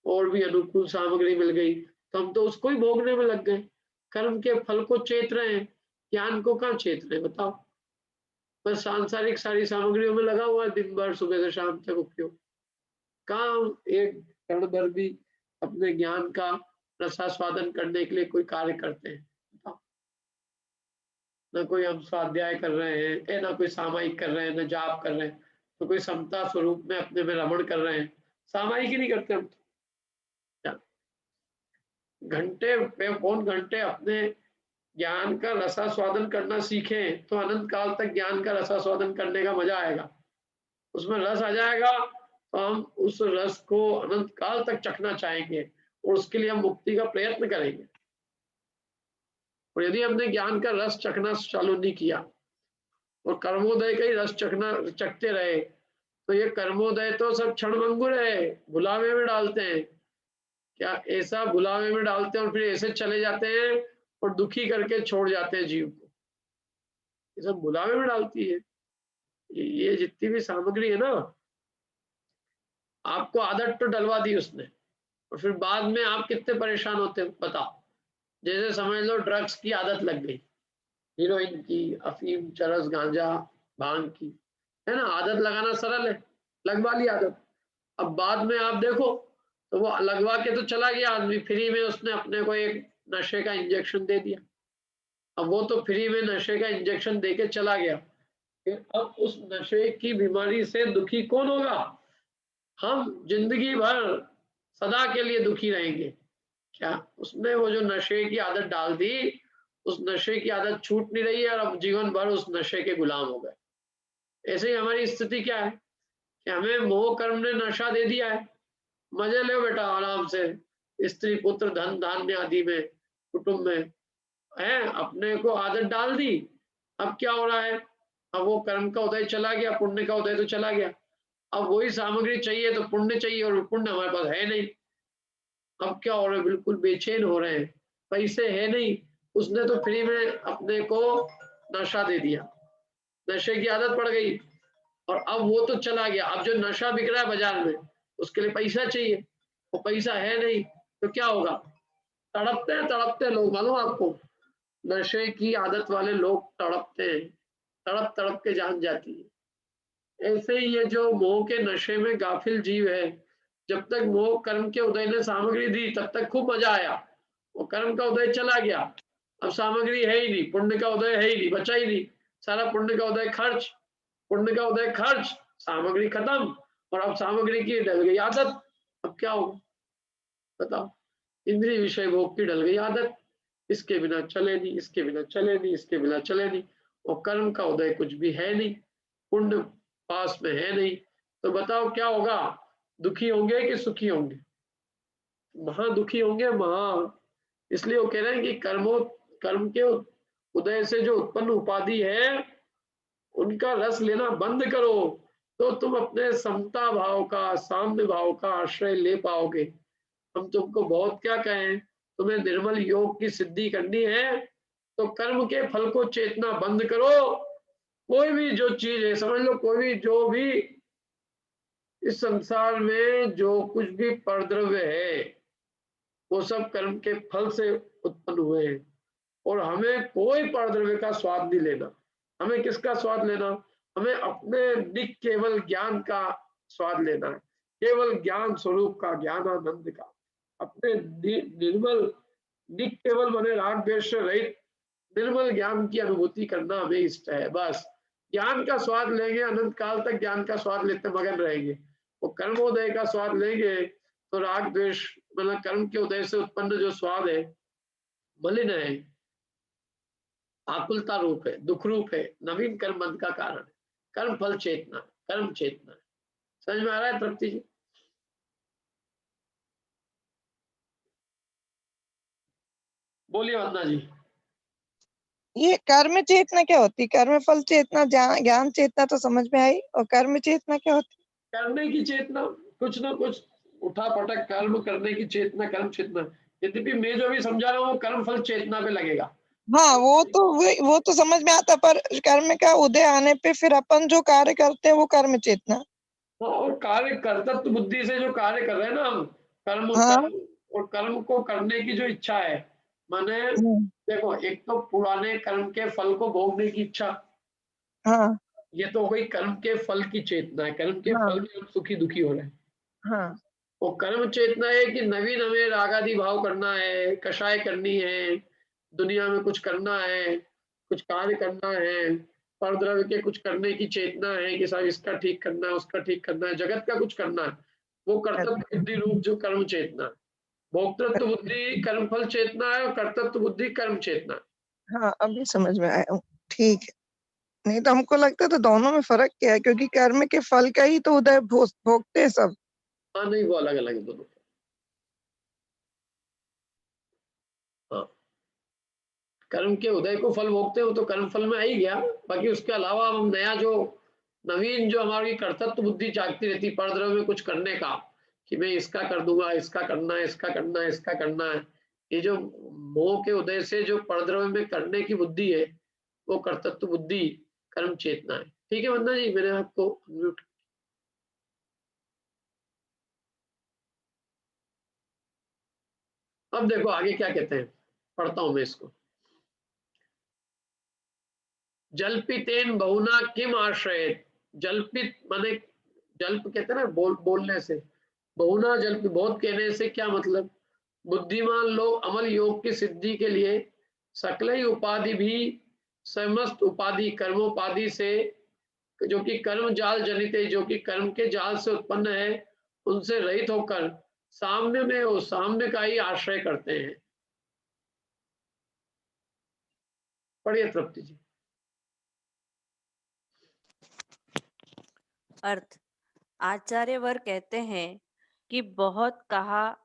और भी अनुकूल सामग्री मिल गई, तो हम तो उसको ही भोगने में लग गए। कर्म के फल को चेत रहे हैं, ज्ञान को कहाँ चेत रहे? बताओ। बस सांसारिक सारी सामग्रियों में लगा हुआ है दिन भर, सुबह से शाम तक उपयोग। कहाँ एक क्षण भर भी अपने ज्ञान का रसास्वादन करने के लिए कोई कार्य करते हैं? बताओ। न कोई हम स्वाध्याय कर रहे हैं, ना कोई सामायिक कर रहे हैं, न जाप कर रहे हैं, तो कोई समता स्वरूप में अपने में रमण कर रहे हैं। सामायिक ही नहीं करते हम तो। घंटे पे फोन घंटे अपने ज्ञान का रसास्वादन करना सीखें तो अनंत काल तक ज्ञान का रसास्वादन करने का मजा आएगा। उसमें रस आ जाएगा तो हम उस रस को अनंत काल तक चखना चाहेंगे और उसके लिए हम मुक्ति का प्रयत्न करेंगे। और यदि हमने ज्ञान का रस चखना चालू नहीं किया और कर्मोदय का ही रस चखते रहे तो ये कर्मोदय तो सब क्षणभंगुर है, भुलावे में डालते हैं। क्या ऐसा भुलावे में डालते हैं और फिर ऐसे चले जाते हैं और दुखी करके छोड़ जाते हैं जीव को। ये सब भुलावे में डालती है। ये जितनी भी सामग्री है ना, आपको आदत तो डलवा दी उसने और फिर बाद में आप कितने परेशान होते हैं बताओ। जैसे समझ लो ड्रग्स की आदत लग गई, हीरोइन की, अफीम, चरस, गांजा, भांग की, है ना। आदत लगाना सरल है, लगवा ली आदत। अब बाद में आप देखो तो वो लगवा के तो चला गया आदमी, फ्री में उसने अपने को एक नशे का इंजेक्शन दे दिया। अब वो तो फ्री में नशे का इंजेक्शन दे के चला गया, फिर अब उस नशे की बीमारी से दुखी कौन होगा? हम जिंदगी भर सदा के लिए दुखी रहेंगे। क्या उसने वो जो नशे की आदत डाल दी, उस नशे की आदत छूट नहीं रही है और अब जीवन भर उस नशे के गुलाम हो गए। ऐसे ही हमारी स्थिति क्या है कि हमें मोह कर्म ने नशा दे दिया है। मजे लो बेटा आराम से, स्त्री पुत्र धन धान्य आदि में, कुटुंब में है, अपने को आदत डाल दी। अब क्या हो रहा है? अब वो कर्म का उदय चला गया, पुण्य का उदय तो चला गया। अब वही सामग्री चाहिए तो पुण्य चाहिए और पुण्य हमारे पास है नहीं। अब क्या हो रहा है? बिल्कुल बेचैन हो रहे हैं, पैसे है नहीं। उसने तो फ्री में अपने को नशा दे दिया, नशे की आदत पड़ गई और अब वो तो चला गया। अब जो नशा बिक रहा है बाजार में उसके लिए पैसा चाहिए, वो पैसा है नहीं तो क्या होगा? तड़पते लोग, मालूम आपको, नशे की आदत वाले लोग तड़पते हैं, तड़प तड़प के जान जाती है। ऐसे ही ये जो मोह के नशे में गाफिल जीव है, जब तक मोह कर्म के उदय ने सामग्री दी तब तक खूब मजा आया। वो कर्म का उदय चला गया, अब सामग्री है ही नहीं, पुण्य का उदय है ही नहीं, बचा ही नहीं। सारा पुण्य का उदय खर्च, पुण्य का उदय खर्च, सामग्री खत्म और अब सामग्री की डल गई आदत। अब क्या होगा बताओ? इंद्रिय विषय भोग की डल गई आदत, इसके बिना चले नहीं, इसके बिना चले नहीं, इसके बिना चले नहीं। और कर्म का उदय कुछ भी है नहीं, पुण्य पास में है नहीं, तो बताओ क्या होगा? दुखी होंगे कि सुखी होंगे? महा दुखी होंगे, महा। इसलिए वो कह रहे हैं कि कर्म के उदय से जो उत्पन्न उपाधि है उनका रस लेना बंद करो तो तुम अपने समता भाव का, साम्य भाव का आश्रय ले पाओगे। हम तुमको बहुत क्या कहें, तुम्हें निर्मल योग की सिद्धि करनी है तो कर्म के फल को चेतना बंद करो। कोई भी जो चीज है, समझ लो, कोई भी जो भी इस संसार में जो कुछ भी परद्रव्य है वो सब कर्म के फल से उत्पन्न हुए हैं और हमें कोई परद्रव्य का स्वाद नहीं लेना। हमें किसका स्वाद लेना? हमें अपने निक केवल ज्ञान का स्वाद लेना है, केवल ज्ञान स्वरूप का, ज्ञानानंद का, अपने निर्मल निक केवल बने राग द्वेष से रहित निर्मल ज्ञान की अनुभूति करना हमें इष्ट है। बस ज्ञान का स्वाद लेंगे, अनंत काल तक ज्ञान का स्वाद लेते मगन रहेंगे। वो कर्मोदय का स्वाद लेंगे तो राग द्वेष मतलब कर्म के उदय से उत्पन्न जो स्वाद है मलिन है, आकुलता रूप है, दुख रूप है, नवीन कर्म बंध का कारण है। कर्म फल चेतना, कर्म चेतना। समझ में आ रहा है तृप्ति जी? बोलिए वंदना जी। ये कर्म चेतना क्या होती? कर्म फल चेतना, ज्ञान चेतना तो समझ में आई, और कर्म चेतना क्या होती? करने की चेतना, कुछ ना कुछ उठा पटक कर्म करने की चेतना, कर्म चेतना। यद्यपि मैं जो भी समझा रहा हूँ वो कर्म फल चेतना पे लगेगा। हाँ, वो तो समझ में आता, पर कर्म का उदय आने पे फिर अपन जो कार्य करते हैं वो कर्म चेतना। और कार्य कर्तव्य बुद्धि से जो कार्य कर रहे हैं ना हम, कर्म हाँ। और कर्म को करने की जो इच्छा है, माने देखो, एक तो पुराने कर्म के फल को भोगने की इच्छा, हाँ। ये तो हो गई कर्म के फल की चेतना है। कर्म के हाँ। फल में हम सुखी दुखी हो रहे हैं। हाँ। वो कर्म चेतना है कि नवीन हमें रागादि भाव करना है, कषाय करनी है, दुनिया में कुछ करना है, कुछ कार्य करना है, परद्रव्य के कुछ करने की चेतना है कि साहब इसका ठीक करना है, उसका ठीक करना है, जगत का कुछ करना है। वो कर्तव्य बुद्धि रूप जो कर्म चेतना है, भोक्तृत्व बुद्धि कर्मफल चेतना है और कर्तृत्व बुद्धि कर्म चेतना है। हाँ अभी समझ में आया हूँ, ठीक है। नहीं तो हमको लगता था दोनों में फर्क क्या है, क्योंकि कर्म के फल का ही तो उदय भोगते हैं सब। हाँ नहीं, वो अलग अलग है दोनों। हाँ, कर्म के उदय को फल भोगते हो तो कर्म फल में आ ही गया। बाकी उसके अलावा हम नया जो नवीन जो हमारी कर्तृत्व बुद्धि जागती रहती परद्रव्य में कुछ करने का, कि मैं इसका कर दूंगा, इसका करना है, इसका करना है, इसका करना है, ये जो मोह के उदय से जो परद्रव्य में करने की बुद्धि है वो कर्तृत्व बुद्धि कर्म चेतना है। ठीक है वंदना जी, मैंने आपको म्यूट। अब देखो आगे क्या कहते हैं, पढ़ता हूं मैं इसको। जल्पितेन बहुना किम आश्रयेत। जल्पित माने जल्प कहते हैं ना बोलने से, बहुना जल्प बहुत कहने से क्या मतलब, बुद्धिमान लोग अमल योग की सिद्धि के लिए सकल ही उपाधि भी समस्त उपाधि कर्मोपाधि से, जो कि कर्म जाल जनित है, जो कि कर्म के जाल से उत्पन्न है, उनसे रहित होकर साम्य में वो साम्य का ही आश्रय करते हैं। पढ़िए तृप्ति जी। अर्थ, आचार्य वर कहते हैं कि बहुत कहाँ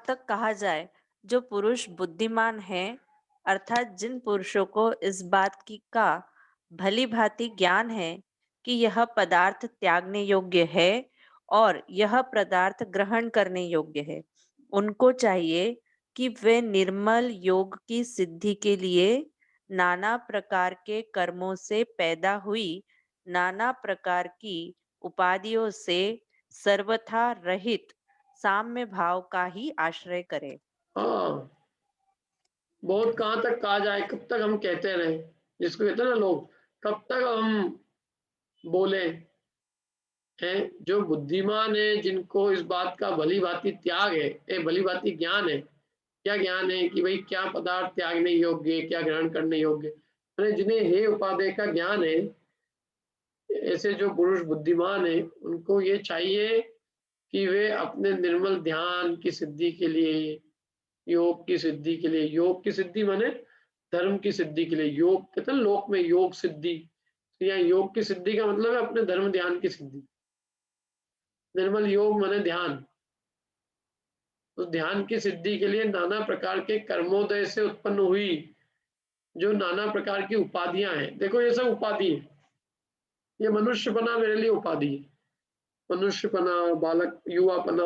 तक कहा जाए, जो पुरुष बुद्धिमान है, अर्थात जिन पुरुषों को इस बात की का भली भांति ज्ञान है कि यह पदार्थ त्यागने योग्य है और यह पदार्थ ग्रहण करने योग्य है, उनको चाहिए कि वे निर्मल योग की सिद्धि के लिए नाना प्रकार के कर्मों से पैदा हुई नाना प्रकार की उपाधियों से सर्वथा रहित साम्य भाव का ही आश्रय करे। हाँ, बहुत कहाँ तक कहा जाए, कब तक हम कहते रहे, जिसको कहते हैं ना लोग, कब तक हम बोले हैं। जो बुद्धिमान है, जिनको इस बात का भली भांति त्याग है, भली भांति ज्ञान है। क्या ज्ञान है कि भाई क्या पदार्थ त्यागने योग्य है, क्या ग्रहण करने योग्य, अरे जिन्हें हे उपादेय का ज्ञान है, ऐसे जो पुरुष बुद्धिमान है, उनको ये चाहिए कि वे अपने निर्मल ध्यान की सिद्धि के लिए, योग की सिद्धि के लिए, योग की सिद्धि माने धर्म की सिद्धि के लिए, योग कहते हैं लोक में योग सिद्धि, तो यहाँ योग की सिद्धि का मतलब है अपने धर्म ध्यान की सिद्धि। निर्मल योग माने ध्यान, उस ध्यान की सिद्धि के लिए नाना प्रकार के कर्मोदय से उत्पन्न हुई जो नाना प्रकार की उपाधियां हैं। देखो ये सब उपाधि है, ये मनुष्यपना मेरे लिए उपाधि है, मनुष्यपना, बालक, युवापना,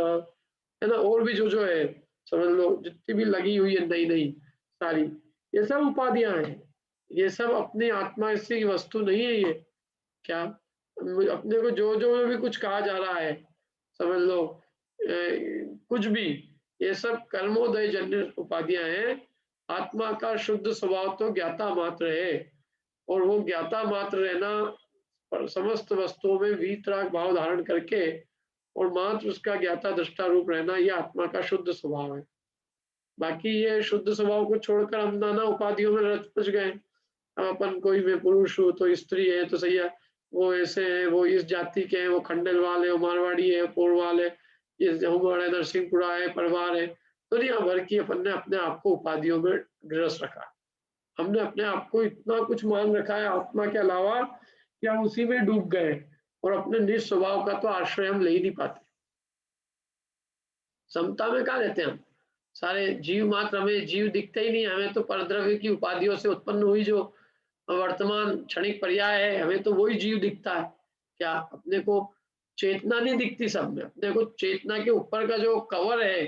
है ना, और भी जो है समझ लो, जितनी भी लगी हुई है नई नई सारी, ये सब उपाधियां हैं। ये सब अपनी आत्मा से वस्तु नहीं है। ये क्या अपने को जो जो भी कुछ कहा जा रहा है, समझ लो कुछ भी, ये सब कर्मोदय जन्य उपाधियां हैं। आत्मा का शुद्ध स्वभाव तो ज्ञाता मात्र है, और वो ज्ञाता मात्र रहना समस्त वस्तुओं में वीतराग भाव धारण करके और मात्र उसका ज्ञाता दृष्टा रूप रहना, यह आत्मा का शुद्ध स्वभाव है। बाकी ये शुद्ध स्वभाव को छोड़कर हम नाना उपाधियों में रच पच गए। अपन कोई मैं पुरुष हूँ तो स्त्री है तो सही है, वो ऐसे है, वो इस जाति के हैं, वो खंडेलवाल है, वो मारवाड़ी है, पोरवाल है, ये हमारे नरसिंहपुरा है, परवार है, दुनिया भर की अपन ने अपने आप को उपाधियों में ग्रस रखा। हमने अपने आप को इतना कुछ मान रखा है आत्मा के अलावा कि हम उसी में डूब गए, और अपने निज स्वभाव का तो आश्रय हम ले ही नहीं पाते। समता में कहाँ रहते हैं हम सारे जीव मात्र, हमें जीव दिखते ही नहीं, हमें तो परद्रव्य की उपाधियों से उत्पन्न हुई जो वर्तमान क्षणिक पर्याय है, हमें तो वही जीव दिखता है। क्या अपने को चेतना नहीं दिखती सब में? अपने को चेतना के ऊपर का जो कवर है,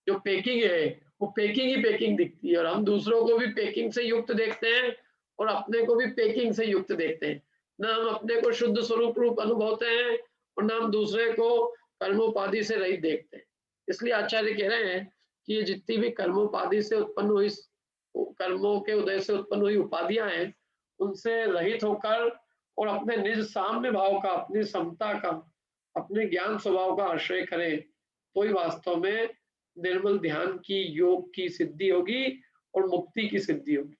जो पैकिंग है, वो पैकिंग ही पैकिंग दिखती है, और हम दूसरों को भी पैकिंग से युक्त देखते हैं और अपने को भी पैकिंग से युक्त देखते हैं। ना हम अपने को शुद्ध स्वरूप रूप अनुभवते हैं और ना हम दूसरे को कर्मोपाधि से रहित देखते हैं। इसलिए आचार्य कह रहे हैं कि ये जितनी भी कर्मोपाधि से उत्पन्न हुई, कर्मों के उदय से उत्पन्न हुई उपाधियां हैं, उनसे रहित होकर और अपने निज साम्य भाव का, अपनी समता का, अपने ज्ञान स्वभाव का आश्रय करें, तो ही वास्तव में निर्मल ध्यान की, योग की सिद्धि होगी और मुक्ति की सिद्धि होगी।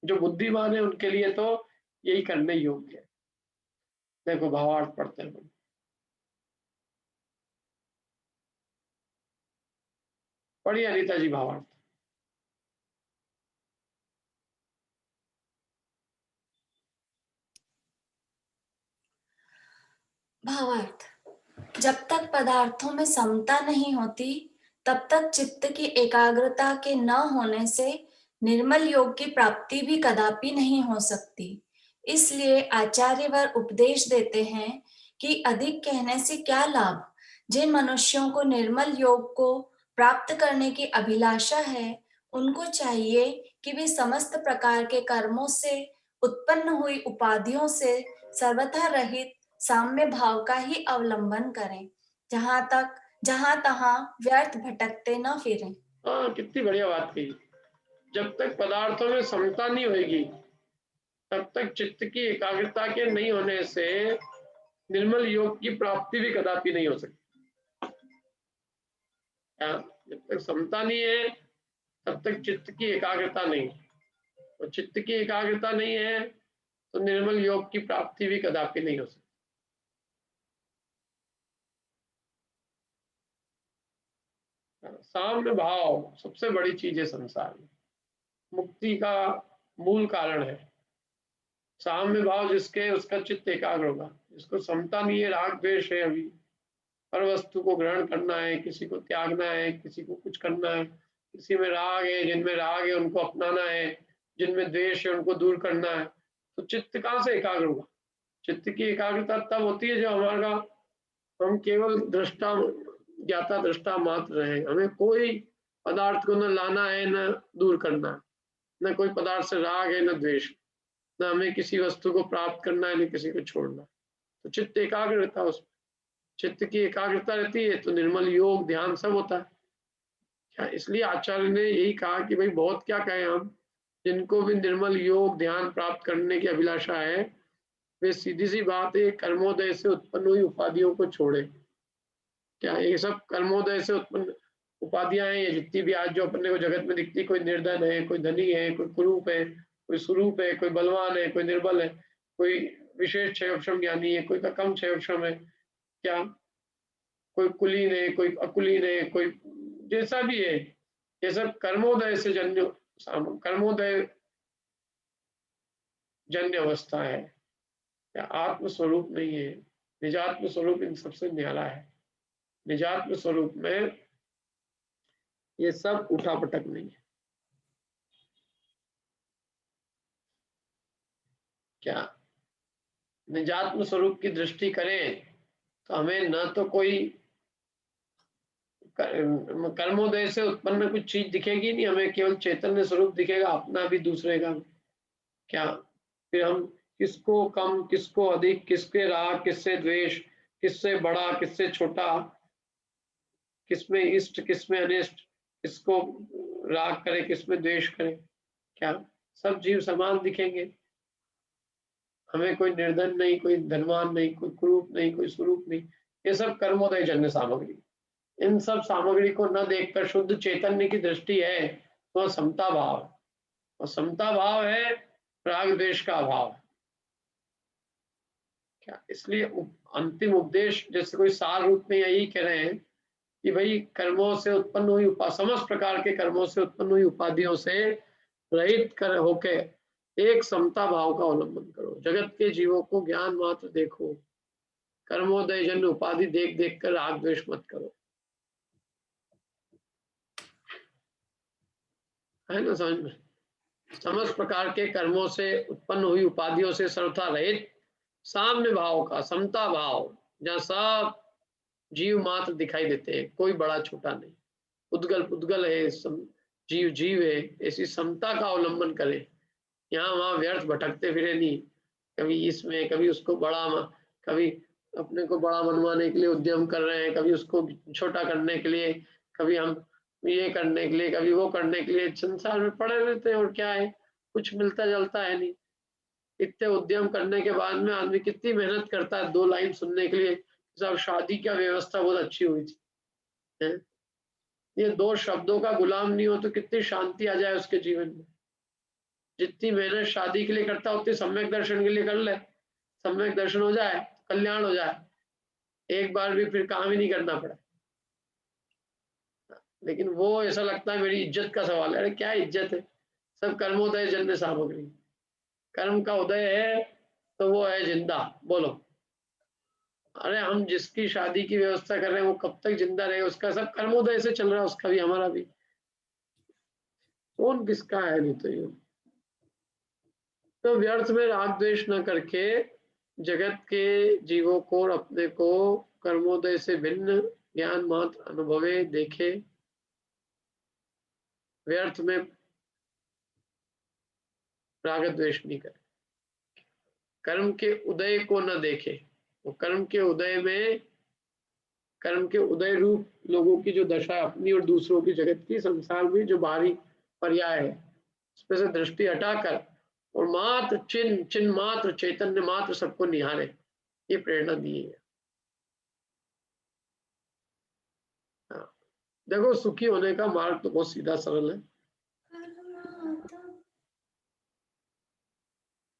जो बुद्धिमान है उनके लिए तो यही करने योग्य है। देखो भावार्थ पढ़ते हैं। पढ़िए अनीता जी भावार्थ। भावार्थ, जब तक पदार्थों में समता नहीं होती तब तक चित्त की एकाग्रता के न होने से निर्मल योग की प्राप्ति भी कदापि नहीं हो सकती। इसलिए आचार्यवर उपदेश देते हैं कि अधिक कहने से क्या लाभ। जिन मनुष्यों को निर्मल योग को प्राप्त करने की अभिलाषा है उनको चाहिए कि वे समस्त प्रकार के कर्मों से उत्पन्न हुई उपाधियों से सर्वथा रहित साम्य भाव का ही अवलंबन करें, जहां तहां व्यर्थ भटकते न फिरें। हाँ, कितनी बढ़िया बात कही। जब तक पदार्थों में समता नहीं होगी तब तक चित्त की एकाग्रता के नहीं होने से निर्मल योग की प्राप्ति भी कदापि नहीं हो सकती। जब तक समता नहीं है तब तक चित्त की एकाग्रता नहीं, और चित्त की एकाग्रता नहीं है तो निर्मल योग की प्राप्ति भी कदापि नहीं हो सकती। साम्य भाव सबसे बड़ी चीज है संसार में, मुक्ति का मूल कारण है। साम्य भाव जिसके, उसका चित्त एकाग्र होगा। जिसको समता नहीं है, राग द्वेष है, अभी हर वस्तु को ग्रहण करना है, किसी को त्यागना है, किसी को कुछ करना है, किसी में राग है, जिनमें राग है उनको अपनाना है, जिनमें द्वेष है उनको दूर करना है, तो चित्त कहाँ से एकाग्र होगा। चित्त की एकाग्रता तब होती है जब हमारा हम केवल दृष्टा ज्ञाता दृष्टा मात्र रहे। हमें कोई पदार्थ को न लाना है न दूर करना है, न कोई पदार्थ से राग है न द्वेष, न हमें किसी वस्तु को प्राप्त करना है न किसी को छोड़ना है। तो चित्त एकाग्र रहता है, उसमें चित्त की एकाग्रता रहती है तो निर्मल योग ध्यान सब होता है। क्या इसलिए आचार्य ने यही कहा कि भाई बहुत क्या कहें हम, जिनको भी निर्मल योग ध्यान प्राप्त करने की अभिलाषा है वे सीधी सी बात है कर्मोदय से उत्पन्न हुई उपाधियों को छोड़े। क्या ये सब कर्मोदय से उत्पन्न उपाधियां हैं, ये जितनी भी आज जो अपने को जगत में दिखती, कोई निर्धन है, कोई धनी है, कोई कुरूप है, कोई स्वरूप है, कोई बलवान है, कोई निर्बल है, कोई विशेष क्षयक्षम ज्ञानी है, कोई का कम क्षयक्षम है, क्या कोई कुलीन है, कोई अकुलीन है, कोई जैसा भी है, ये सब कर्मोदय से जन्य कर्मोदय जन्य अवस्था है, क्या आत्म स्वरूप नहीं है। निजात्म स्वरूप इन सबसे न्यारा है। निजात्म स्वरूप में ये सब उठापटक नहीं है। क्या निजात्म स्वरूप की दृष्टि करें तो हमें न तो कोई कर्मोदय से उत्पन्न कुछ चीज दिखेगी नहीं, हमें केवल चैतन्य स्वरूप दिखेगा, अपना भी दूसरे का। क्या फिर हम किसको कम, किसको अधिक, किसके राग, किससे द्वेष, किससे बड़ा, किससे छोटा, किसमें इष्ट, किसमें अनिष्ट, किसको राग करे, किसमें द्वेष करे, क्या सब जीव समान दिखेंगे। हमें कोई निर्धन नहीं, कोई धनवान नहीं, कोई कुरूप नहीं, कोई स्वरूप नहीं। ये सब कर्मोदय जन्य सामग्री। इन सब सामग्री को न देखकर शुद्ध चैतन्य की दृष्टि है तो समता भाव, और समता भाव है राग द्वेष का अभाव। क्या इसलिए अंतिम उपदेश जैसे कोई सार रूप में यही कह रहे हैं कि भाई कर्मों से उत्पन्न हुई समस्त प्रकार के कर्मों से उत्पन्न हुई उपाधियों से रहित कर होके एक समता भाव का अवलंबन करो। जगत के जीवों को ज्ञान मात्र देखो, कर्मोदय जन्य उपाधि देख देख कर राग द्वेष मत करो। है ना समझ में? समस्त प्रकार के कर्मों से उत्पन्न हुई उपाधियों से सर्वथा रहित साम्य भाव का, समता भाव, जहाँ सब जीव मात्र दिखाई देते हैं, कोई बड़ा छोटा नहीं, उद्गल पुद्गल है, जीव जीव है, ऐसी समता का अवलंबन करें। यहाँ वहां व्यर्थ भटकते फिरे नहीं, कभी इसमें कभी उसको बड़ा, कभी अपने को बड़ा मनवाने के लिए उद्यम कर रहे हैं, कभी उसको छोटा करने के लिए, कभी हम ये करने के लिए, कभी वो करने के लिए संसार में पड़े रहते हैं। और क्या है, कुछ मिलता जलता है नहीं। इतने उद्यम करने के बाद में आदमी कितनी मेहनत करता है 2 लाइन सुनने के लिए, सब शादी की व्यवस्था बहुत अच्छी हुई थी है? ये 2 शब्दों का गुलाम नहीं हो तो कितनी शांति आ जाए उसके जीवन में। जितनी मेहनत शादी के लिए करता है उतनी सम्यक दर्शन के लिए कर ले, सम्यक दर्शन हो जाए, कल्याण हो जाए, एक बार भी फिर काम ही नहीं करना पड़ा। लेकिन वो ऐसा लगता है मेरी इज्जत का सवाल है। अरे क्या इज्जत है, सब कर्मोदय जन्य सामग्री, कर्म का उदय है तो वो है जिंदा। बोलो, अरे हम जिसकी शादी की व्यवस्था कर रहे हैं वो कब तक जिंदा रहे, उसका सब कर्मोदय से चल रहा है, उसका भी हमारा भी। कौन किसका है, नहीं तो यूं तो व्यर्थ में राग द्वेष न करके जगत के जीवों को और अपने को कर्मोदय से भिन्न ज्ञान मात्र अनुभवे देखे, व्यर्थ में राग द्वेष नहीं करे, कर्म के उदय को न देखे। वो कर्म के उदय में, कर्म के उदय रूप लोगों की जो दशा अपनी और दूसरों की, जगत की, संसार में जो बाहरी पर्याय है उसमें से दृष्टि हटाकर और मात्र चिन्ह मात्र चैतन्य मात्र सबको निहारे, ये प्रेरणा दी है। हाँ। देखो सुखी होने का मार्ग तो बहुत सीधा सरल है।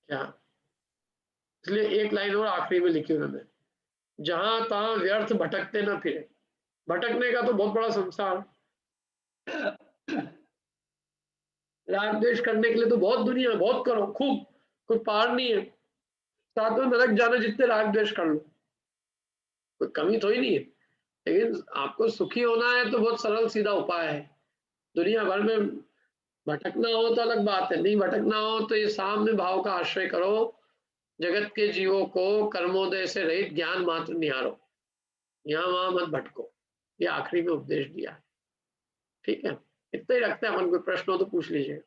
क्या, इसलिए एक लाइन और आखिरी में लिखी उन्होंने, जहां तहां व्यर्थ भटकते न फिरे। भटकने का तो बहुत बड़ा संसार, राग द्वेष करने के लिए तो बहुत दुनिया है, बहुत करो खूब, कोई पार नहीं है। साथ में नरक जाना जितने राग द्वेष कर लो, कोई कमी तो ही नहीं है। लेकिन आपको सुखी होना है तो बहुत सरल सीधा उपाय है। दुनिया भर में भटकना हो तो अलग बात है, नहीं भटकना हो तो ये साम्य भाव का आश्रय करो, जगत के जीवों को कर्मोदय से रहित ज्ञान मात्र निहारो, यहाँ वहां मत भटको। ये आखिरी में उपदेश दिया है। ठीक है, इतना ही रखते हैं अपन, कोई प्रश्न हो तो पूछ लीजिए।